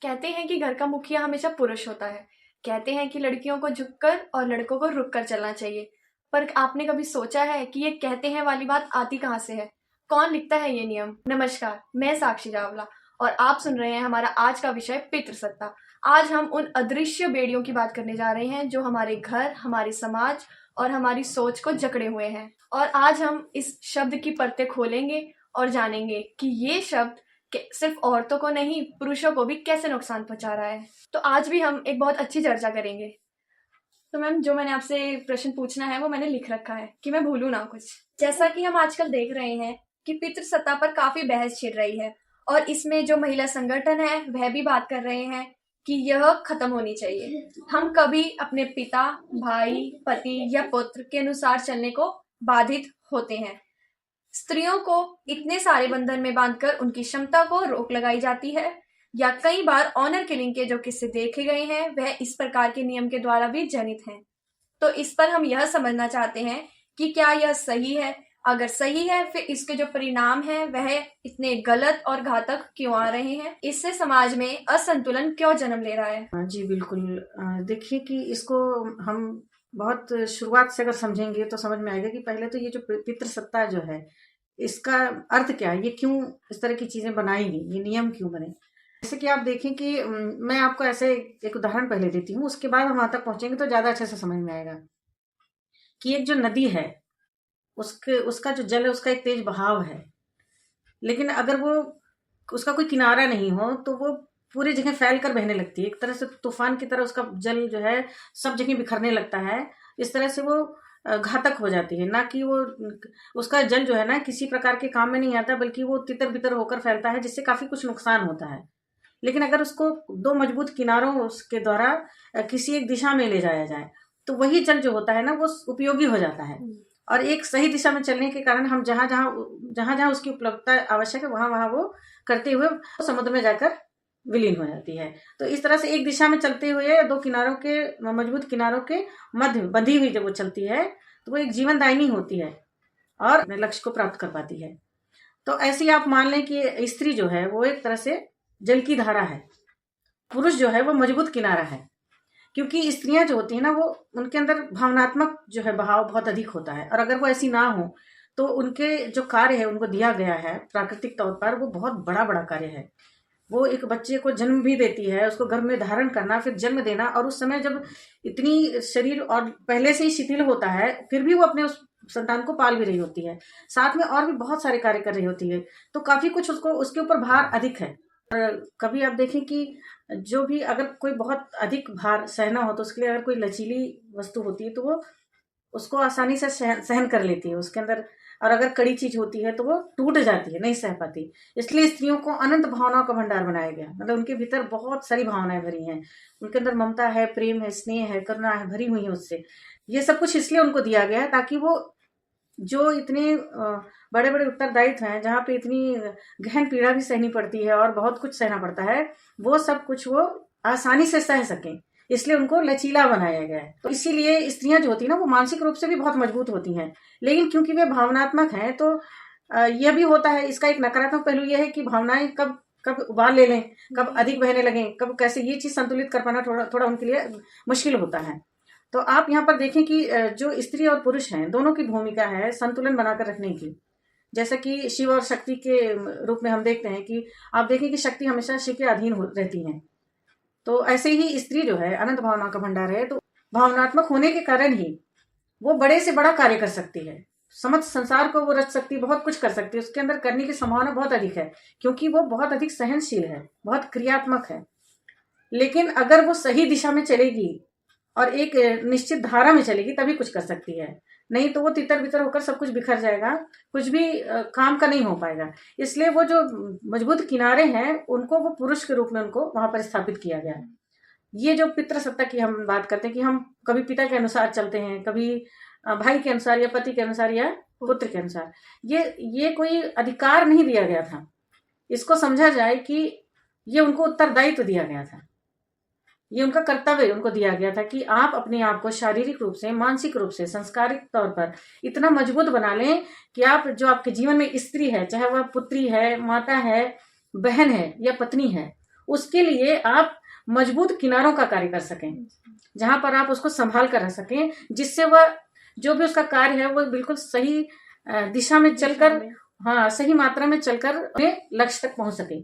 कहते हैं कि घर का मुखिया हमेशा पुरुष होता है। कहते हैं कि लड़कियों को झुककर और लड़कों को रुककर चलना चाहिए। पर आपने कभी सोचा है कि ये कहते हैं वाली बात आती कहाँ से है? कौन लिखता है ये नियम? नमस्कार, मैं साक्षी चावला और आप सुन रहे हैं हमारा आज का विषय पितृसत्ता। आज हम उन अदृश्य बेड़ियों की बात करने जा रहे हैं जो हमारे घर, हमारे समाज और हमारी सोच को जकड़े हुए हैं। और आज हम इस शब्द की परतें खोलेंगे और जानेंगे कि ये शब्द सिर्फ औरतों को नहीं, पुरुषों को भी कैसे नुकसान पहुंचा रहा है। तो आज भी हम एक बहुत अच्छी चर्चा करेंगे। तो मैम, जो मैंने आपसे प्रश्न पूछना है वो मैंने लिख रखा है कि मैं भूलूं ना कुछ। जैसा कि हम आजकल देख रहे हैं कि पितृसत्ता पर काफी बहस छिड़ रही है और इसमें जो महिला संगठन है वह भी बात कर रहे हैं कि यह खत्म होनी चाहिए। हम कभी अपने पिता, भाई, पति या पुत्र के अनुसार चलने को बाधित होते हैं। स्त्रियों को इतने सारे बंधन में बांधकर उनकी क्षमता को रोक लगाई जाती है, या कई बार ऑनर किलिंग के जो किस्से देखे गए हैं वह इस प्रकार के नियम के द्वारा भी जनित हैं। तो इस पर हम यह समझना चाहते हैं कि क्या यह सही है? अगर सही है, फिर इसके जो परिणाम हैं वह इतने गलत और घातक क्यों आ रहे हैं? इससे समाज में असंतुलन क्यों जन्म ले रहा है? जी बिल्कुल। देखिए कि इसको हम बहुत शुरुआत से अगर समझेंगे तो समझ में आएगा कि पहले तो ये जो पितृसत्ता जो है इसका अर्थ क्या है, ये क्यों इस तरह की चीजें बनाई गई, ये नियम क्यों बने। जैसे कि आप देखें कि मैं आपको ऐसे एक उदाहरण पहले देती हूँ, उसके बाद हम वहां तक पहुंचेंगे तो ज्यादा अच्छे से समझ में आएगा कि एक जो नदी है उसका जो जल है उसका एक तेज बहाव है, लेकिन अगर वो उसका कोई किनारा नहीं हो तो वो पूरी जगह फैल कर बहने लगती है। एक तरह से तूफान की तरह उसका जल जो है सब जगह बिखरने लगता है। इस तरह से वो घातक हो जाती है। ना कि वो उसका जल जो है ना किसी प्रकार के काम में नहीं आता, बल्कि वो तितर बितर होकर फैलता है, जिससे काफी कुछ नुकसान होता है। लेकिन अगर उसको दो मजबूत किनारों उसके द्वारा किसी एक दिशा में ले जाया जाए तो वही जल जो होता है ना वो उपयोगी हो जाता है। और एक सही दिशा में चलने के कारण हम जहां जहां उसकी उपलब्धता आवश्यक है वहां वहां वो करते हुए समुद्र में जाकर विलीन हो जाती है। तो इस तरह से एक दिशा में चलते हुए दो किनारों के मजबूत किनारों के मध्य बंधी हुई जब वो चलती है तो वो एक जीवनदायिनी होती है और अपने लक्ष्य को प्राप्त कर पाती है। तो ऐसे ही आप मान लें कि स्त्री जो है वो एक तरह से जल की धारा है, पुरुष जो है वो मजबूत किनारा है। क्योंकि स्त्रियां जो होती है ना वो उनके अंदर भावनात्मक जो है बहाव बहुत अधिक होता है, और अगर वो ऐसी ना हो तो उनके जो कार्य है उनको दिया गया है प्राकृतिक तौर पर वो बहुत बड़ा बड़ा कार्य है। वो एक बच्चे को जन्म भी देती है, उसको गर्भ में धारण करना, फिर जन्म देना, और उस समय जब इतनी शरीर और पहले से ही शिथिल होता है फिर भी वो अपने उस संतान को पाल भी रही होती है, साथ में और भी बहुत सारे कार्य कर रही होती है। तो काफी कुछ उसको उसके ऊपर भार अधिक है। और कभी आप देखें कि जो भी अगर कोई बहुत अधिक भार सहना हो तो उसके लिए अगर कोई लचीली वस्तु होती है तो वो उसको आसानी से सहन कर लेती है उसके अंदर, और अगर कड़ी चीज होती है तो वो टूट जाती है, नहीं सह पाती। इसलिए स्त्रियों को अनंत भावनाओं का भंडार बनाया गया, मतलब उनके भीतर बहुत सारी भावनाएं भरी हैं, उनके अंदर ममता है, प्रेम है, स्नेह है, करुणा है, भरी हुई है उससे। ये सब कुछ इसलिए उनको दिया गया है ताकि वो जो इतने बड़े बड़े उत्तरदायित्व हैं, जहाँ पे इतनी गहन पीड़ा भी सहनी पड़ती है और बहुत कुछ सहना पड़ता है, वो सब कुछ वो आसानी से सह सकें, इसलिए उनको लचीला बनाया गया है। तो इसीलिए स्त्रियां जो होती है ना वो मानसिक रूप से भी बहुत मजबूत होती हैं, लेकिन क्योंकि वे भावनात्मक हैं तो यह भी होता है। इसका एक नकारात्मक पहलू यह है कि भावनाएं कब कब उबाल ले लें, कब अधिक बहने लगें, कब कैसे, ये चीज संतुलित कर पाना थोड़ा थोड़ा उनके लिए मुश्किल होता है। तो आप यहाँ पर देखें कि जो स्त्री और पुरुष हैं दोनों की भूमिका है संतुलन बनाकर रखने की। जैसा कि शिव और शक्ति के रूप में हम देखते हैं कि आप देखें कि शक्ति हमेशा शिव के अधीन रहती है, तो ऐसे ही स्त्री जो है अनंत भावना का भंडार है। तो भावनात्मक होने के कारण ही वो बड़े से बड़ा कार्य कर सकती है, समस्त संसार को वो रच सकती है, बहुत कुछ कर सकती है, उसके अंदर करने की संभावना बहुत अधिक है, क्योंकि वो बहुत अधिक सहनशील है, बहुत क्रियात्मक है। लेकिन अगर वो सही दिशा में चलेगी और एक निश्चित धारा में चलेगी तभी कुछ कर सकती है, नहीं तो वो तितर बितर होकर सब कुछ बिखर जाएगा, कुछ भी काम का नहीं हो पाएगा। इसलिए वो जो मजबूत किनारे हैं उनको वो पुरुष के रूप में उनको वहां पर स्थापित किया गया है। ये जो पितृसत्ता की हम बात करते हैं कि हम कभी पिता के अनुसार चलते हैं, कभी भाई के अनुसार या पति के अनुसार या पुत्र के अनुसार, ये कोई अधिकार नहीं दिया गया था। इसको समझा जाए कि ये उनको उत्तरदायित्व दिया गया था, ये उनका कर्तव्य उनको दिया गया था कि आप अपने आप को शारीरिक रूप से, मानसिक रूप से, संस्कारिक तौर पर इतना मजबूत बना लें कि आप जो आपके जीवन में स्त्री है, चाहे वह पुत्री है, माता है, बहन है या पत्नी है, उसके लिए आप मजबूत किनारों का कार्य कर सकें, जहां पर आप उसको संभाल कर रह सकें, जिससे वह जो भी उसका कार्य है वो बिल्कुल सही दिशा में चलकर, हाँ, सही मात्रा में चलकर अपने लक्ष्य तक पहुंच सके।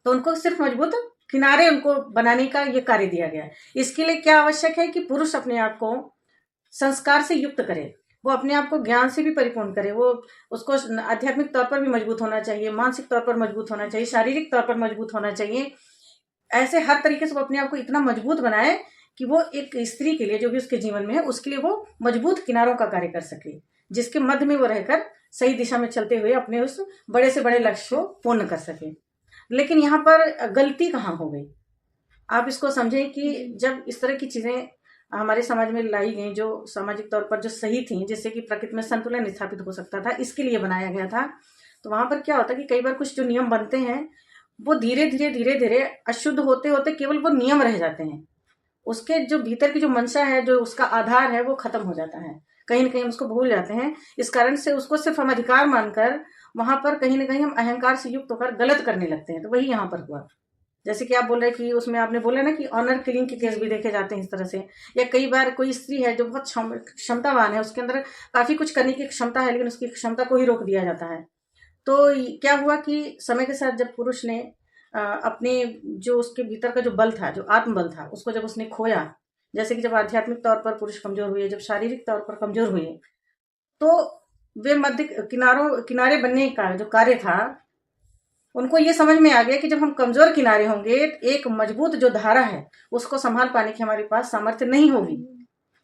तो उनको सिर्फ मजबूत किनारे उनको बनाने का ये कार्य दिया गया है। इसके लिए क्या आवश्यक है कि पुरुष अपने आप को संस्कार से युक्त करे, वो अपने आप को ज्ञान से भी परिपूर्ण करे, वो उसको आध्यात्मिक तौर पर भी मजबूत होना चाहिए, मानसिक तौर पर मजबूत होना चाहिए, शारीरिक तौर पर मजबूत होना चाहिए। ऐसे हर तरीके से वो अपने आप को इतना मजबूत बनाए कि वो एक स्त्री के लिए, जो भी उसके जीवन में है, उसके लिए वो मजबूत किनारों का कार्य कर सके, जिसके मध्य में वो रहकर सही दिशा में चलते हुए अपने उस बड़े से बड़े लक्ष्य को पूर्ण कर सके। लेकिन यहाँ पर गलती कहाँ हो गई, आप इसको समझें कि जब इस तरह की चीजें हमारे समाज में लाई गई, जो सामाजिक तौर पर जो सही थी, जिससे कि प्रकृति में संतुलन स्थापित हो सकता था, इसके लिए बनाया गया था, तो वहां पर क्या होता है कि कई बार कुछ जो नियम बनते हैं वो धीरे धीरे अशुद्ध होते होते केवल वो नियम रह जाते हैं, उसके जो भीतर की जो मंशा है, जो उसका आधार है, वो खत्म हो जाता है, कहीं ना कहीं हम उसको भूल जाते हैं। इस कारण से उसको सिर्फ हम अधिकार मानकर वहां पर कहीं ना कहीं हम अहंकार से युक्त होकर गलत करने लगते हैं। तो वही यहाँ पर हुआ, जैसे कि आप बोल रहे हैं कि उसमें आपने बोला ना कि ऑनर किलिंग के केस भी देखे जाते हैं इस तरह से, या कई बार कोई स्त्री है जो बहुत क्षमतावान है, उसके अंदर काफी कुछ करने की क्षमता है, लेकिन उसकी क्षमता को ही रोक दिया जाता है। तो क्या हुआ कि समय के साथ जब पुरुष ने अपने जो उसके भीतर का जो बल था, जो आत्मबल था, उसको जब उसने खोया, जैसे कि जब आध्यात्मिक तौर पर पुरुष कमजोर हुए, जब शारीरिक तौर पर कमजोर हुए, तो वे मध्य किनारे बनने का जो कार्य था, उनको ये समझ में आ गया कि जब हम कमजोर किनारे होंगे, एक मजबूत जो धारा है उसको संभाल पाने की हमारे पास सामर्थ्य नहीं होगी,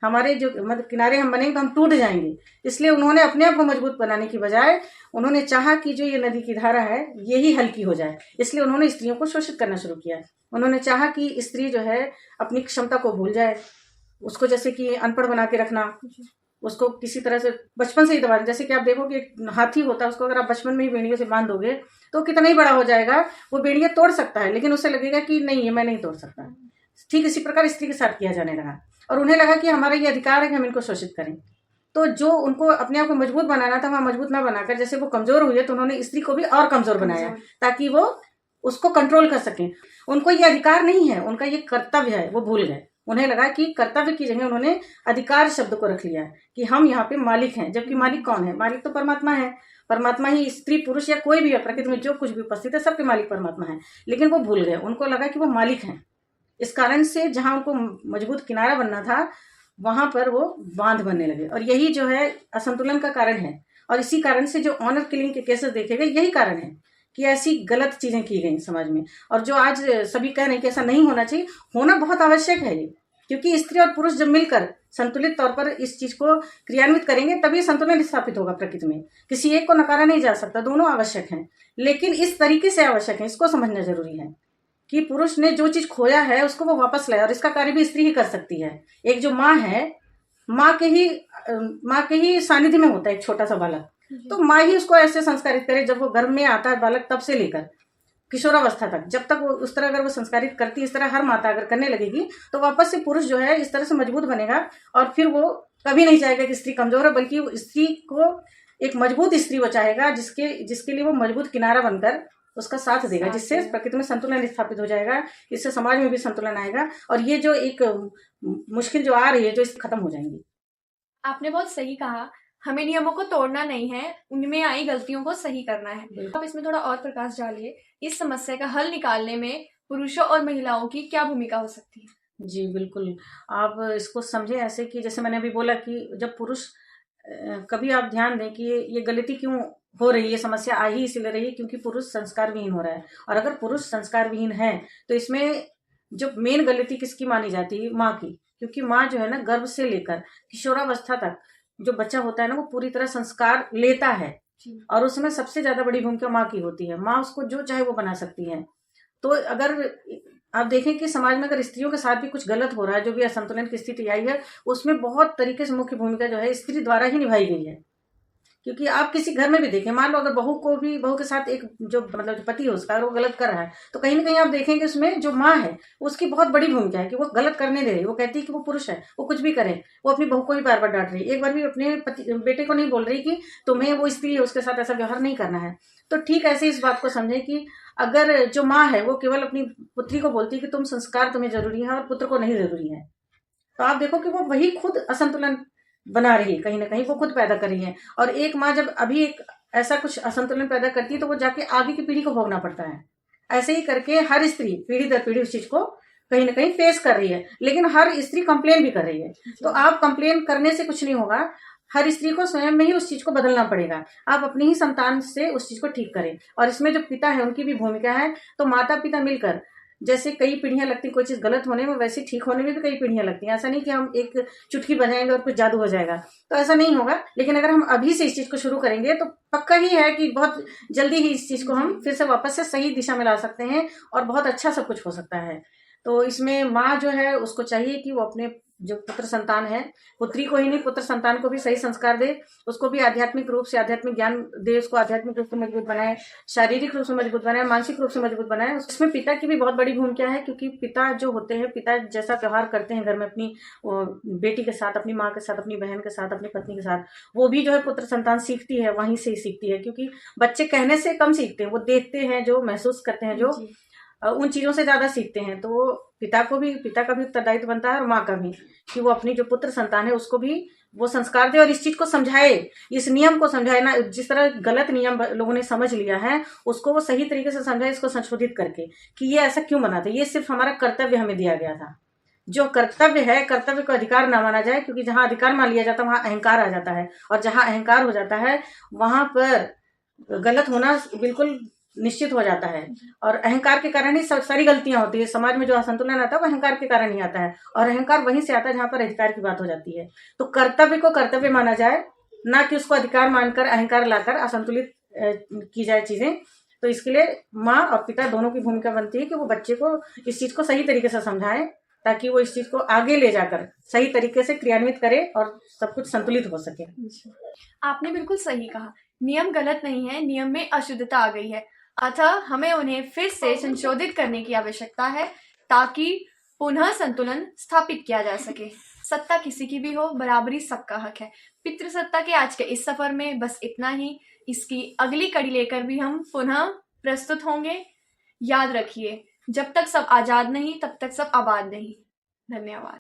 हमारे जो किनारे हम बनेंगे तो हम टूट जाएंगे। इसलिए उन्होंने अपने आप को मजबूत बनाने की बजाय उन्होंने चाहा कि जो ये नदी की धारा है ये ही हल्की हो जाए, इसलिए उन्होंने स्त्रियों को शोषित करना शुरू किया। उन्होंने चाहा कि स्त्री जो है अपनी क्षमता को भूल जाए, उसको जैसे कि अनपढ़ बना के रखना, उसको किसी तरह से बचपन से ही दबा, जैसे कि आप देखो कि एक हाथी होता है, उसको अगर आप बचपन में ही बेड़ियों से बांध दोगे तो कितना ही बड़ा हो जाएगा, वो बेड़ियां तोड़ सकता है, लेकिन उसे लगेगा कि नहीं, ये मैं नहीं तोड़ सकता। ठीक इसी प्रकार स्त्री के साथ किया जाने लगा, और उन्हें लगा कि हमारा ये अधिकार है कि हम इनको शोषित करें। तो जो उनको अपने आप को मजबूत बनाना था, वहां मजबूत ना बनाकर, जैसे वो कमजोर हुई है तो उन्होंने स्त्री को भी और कमजोर बनाया, ताकि वो उसको कंट्रोल कर सकें। उनको ये अधिकार नहीं है, उनका ये कर्तव्य है, वो भूल गए। उन्हें लगा कि कर्तव्य की जगह उन्होंने अधिकार शब्द को रख लिया कि हम यहाँ पे मालिक हैं, जबकि मालिक कौन है? मालिक तो परमात्मा है। परमात्मा ही, स्त्री पुरुष या कोई भी है प्रकृति में जो कुछ भी उपस्थित है, सबके मालिक परमात्मा है। लेकिन वो भूल गए, उनको लगा कि वो मालिक हैं। इस कारण से जहां उनको मजबूत किनारा बनना था, वहां पर वो बांध बनने लगे, और यही जो है असंतुलन का कारण है। और इसी कारण से जो ऑनर किलिंग के केसेस देखे गए, यही कारण है कि ऐसी गलत चीजें की गई समाज में। और जो आज सभी कह रहे हैं कि ऐसा नहीं होना चाहिए, होना बहुत आवश्यक है ये, क्योंकि स्त्री और पुरुष जब मिलकर संतुलित तौर पर इस चीज को क्रियान्वित करेंगे, तभी संतुलन स्थापित होगा प्रकृति में। किसी एक को नकारा नहीं जा सकता, दोनों आवश्यक हैं, लेकिन इस तरीके से आवश्यक है, इसको समझना जरूरी है कि पुरुष ने जो चीज खोया है उसको वो वापस लाए, और इसका कार्य भी स्त्री ही कर सकती है। एक जो माँ है, माँ के ही सानिध्य में होता है एक छोटा सा बालक, तो माँ ही उसको ऐसे संस्कारित करे, जब वो गर्भ में आता है बालक, तब से लेकर किशोरावस्था तक, जब तक वो उस तरह अगर वो संस्कारित करती, इस तरह हर माता अगर करने लगेगी, तो वापस से पुरुष जो है इस तरह से मजबूत बनेगा, और फिर वो कभी नहीं चाहेगा कि स्त्री कमजोर है, बल्कि स्त्री को एक मजबूत स्त्री वो चाहेगा, जिसके लिए वो मजबूत किनारा बनकर उसका साथ देगा, जिससे प्रकृति में संतुलन स्थापित हो जाएगा, इससे समाज में भी संतुलन आएगा, और ये जो एक मुश्किल जो आ रही है, जो इससे खत्म हो जाएंगी। आपने बहुत सही कहा, हमें नियमों को तोड़ना नहीं है, उनमें आई गलतियों को सही करना है। आप इसमें थोड़ा और प्रकाश डालिए, इस समस्या का हल निकालने में पुरुषों और महिलाओं की क्या भूमिका हो सकती है? जी बिल्कुल, आप इसको समझे ऐसे कि जैसे मैंने अभी बोला कि जब पुरुष, कभी आप ध्यान दें कि ये गलती क्यों हो रही है, समस्या आ ही इसलिए रही है क्योंकि पुरुष संस्कार विहीन हो रहा है। और अगर पुरुष संस्कार विहीन है तो इसमें जो मेन गलती किसकी मानी जाती है? माँ की, क्योंकि माँ जो है ना, गर्भ से लेकर किशोरावस्था तक जो बच्चा होता है ना, वो पूरी तरह संस्कार लेता है, और उसमें सबसे ज्यादा बड़ी भूमिका माँ की होती है। माँ उसको जो चाहे वो बना सकती है। तो अगर आप देखें कि समाज में अगर स्त्रियों के साथ भी कुछ गलत हो रहा है, जो भी असंतुलन की स्थिति आई है, उसमें बहुत तरीके से मुख्य भूमिका जो है स्त्री द्वारा ही निभाई गई है। क्योंकि आप किसी घर में भी देखें, मान लो अगर बहू के साथ एक जो जो पति है उसका, अगर वो गलत कर रहा है, तो कहीं ना कहीं आप देखेंगे उसमें जो माँ है उसकी बहुत बड़ी भूमिका है कि वो गलत करने दे रही है। वो कहती है कि वो पुरुष है, वो कुछ भी करे, वो अपनी बहू को ही बार बार डांट रही है, एक बार भी अपने बेटे को नहीं बोल रही कि तुम्हें वो स्त्री है उसके साथ ऐसा व्यवहार नहीं करना है। तो ठीक ऐसे इस बात को समझे कि अगर जो माँ है वो केवल अपनी पुत्री को बोलती है कि तुम संस्कार तुम्हें जरूरी है और पुत्र को नहीं जरूरी है, तो आप देखो कि वो वही खुद असंतुलन बना रही है, कहीं ना कहीं वो खुद पैदा कर रही है। और एक माँ जब अभी एक ऐसा कुछ असंतुलन पैदा करती है तो वो जाके आगे की पीढ़ी को भोगना पड़ता है। ऐसे ही करके हर स्त्री पीढ़ी दर पीढ़ी उस चीज को कहीं ना कहीं फेस कर रही है, लेकिन हर स्त्री कंप्लेन भी कर रही है। तो आप कंप्लेन करने से कुछ नहीं होगा, हर स्त्री को स्वयं में ही उस चीज को बदलना पड़ेगा। आप अपनी ही संतान से उस चीज को ठीक करें। और इसमें जो पिता है उनकी भी भूमिका है। तो माता पिता मिलकर, जैसे कई पीढ़ियां लगती, कोई चीज गलत होने में वैसे ठीक होने में भी कई पीढ़ियां लगती हैं। ऐसा नहीं कि हम एक चुटकी बजाएंगे और कुछ जादू हो जाएगा, तो ऐसा नहीं होगा। लेकिन अगर हम अभी से इस चीज को शुरू करेंगे तो पक्का ही है कि बहुत जल्दी ही इस चीज को हम फिर से वापस से सही दिशा में ला सकते हैं और बहुत अच्छा सब कुछ हो सकता है। तो इसमें माँ जो है उसको चाहिए कि वो अपने जो पुत्र संतान है, पुत्री को ही नहीं पुत्र संतान को भी सही संस्कार दे, उसको भी आध्यात्मिक रूप से आध्यात्मिक ज्ञान दे, उसको आध्यात्मिक रूप से मजबूत बनाए, शारीरिक रूप से मजबूत बनाए, मानसिक रूप से मजबूत बनाए। उसमें पिता की भी बहुत बड़ी भूमिका है, क्योंकि पिता जो होते हैं, पिता जैसा व्यवहार करते हैं घर में अपनी बेटी के साथ, अपनी माँ के साथ, अपनी बहन के साथ, अपनी पत्नी के साथ, वो भी जो है पुत्र संतान सीखती है, वहीं से ही सीखती है। क्योंकि बच्चे कहने से कम सीखते हैं, वो देखते हैं, जो महसूस करते हैं, जो उन चीजों से ज्यादा सीखते हैं। तो पिता का भी उत्तरदायित्व बनता है और माँ का भी, कि वो अपनी जो पुत्र संतान है उसको भी वो संस्कार दे और इस चीज को समझाए, इस नियम को समझाए ना। जिस तरह गलत नियम लोगों ने समझ लिया है उसको वो सही तरीके से समझाए, इसको संशोधित करके कि ये ऐसा क्यों बना था, ये सिर्फ हमारा कर्तव्य हमें दिया गया था। जो कर्तव्य है, कर्तव्य को अधिकार ना माना जाए, क्योंकि जहां अधिकार मान लिया जाता है वहां अहंकार आ जाता है, और जहां अहंकार हो जाता है वहां पर गलत होना बिल्कुल निश्चित हो जाता है। और अहंकार के कारण ही सारी गलतियां होती है। समाज में जो असंतुलन आता है वो अहंकार के कारण ही आता है, और अहंकार वहीं से आता है जहां पर अधिकार की बात हो जाती है। तो कर्तव्य को कर्तव्य माना जाए, ना कि उसको अधिकार मानकर अहंकार लाकर असंतुलित की जाए चीजें। तो इसके लिए माँ और पिता दोनों की भूमिका बनती है कि वो बच्चे को इस चीज को सही तरीके से समझाएं, ताकि वो इस चीज को आगे ले जाकर सही तरीके से क्रियान्वित करे और सब कुछ संतुलित हो सके। आपने बिल्कुल सही कहा, नियम गलत नहीं है, नियम में अशुद्धता आ गई है, अतः हमें उन्हें फिर से संशोधित करने की आवश्यकता है ताकि पुनः संतुलन स्थापित किया जा सके। सत्ता किसी की भी हो, बराबरी सबका हक है। पितृसत्ता के आज के इस सफर में बस इतना ही। इसकी अगली कड़ी लेकर भी हम पुनः प्रस्तुत होंगे। याद रखिए, जब तक सब आजाद नहीं तब तक सब आबाद नहीं। धन्यवाद।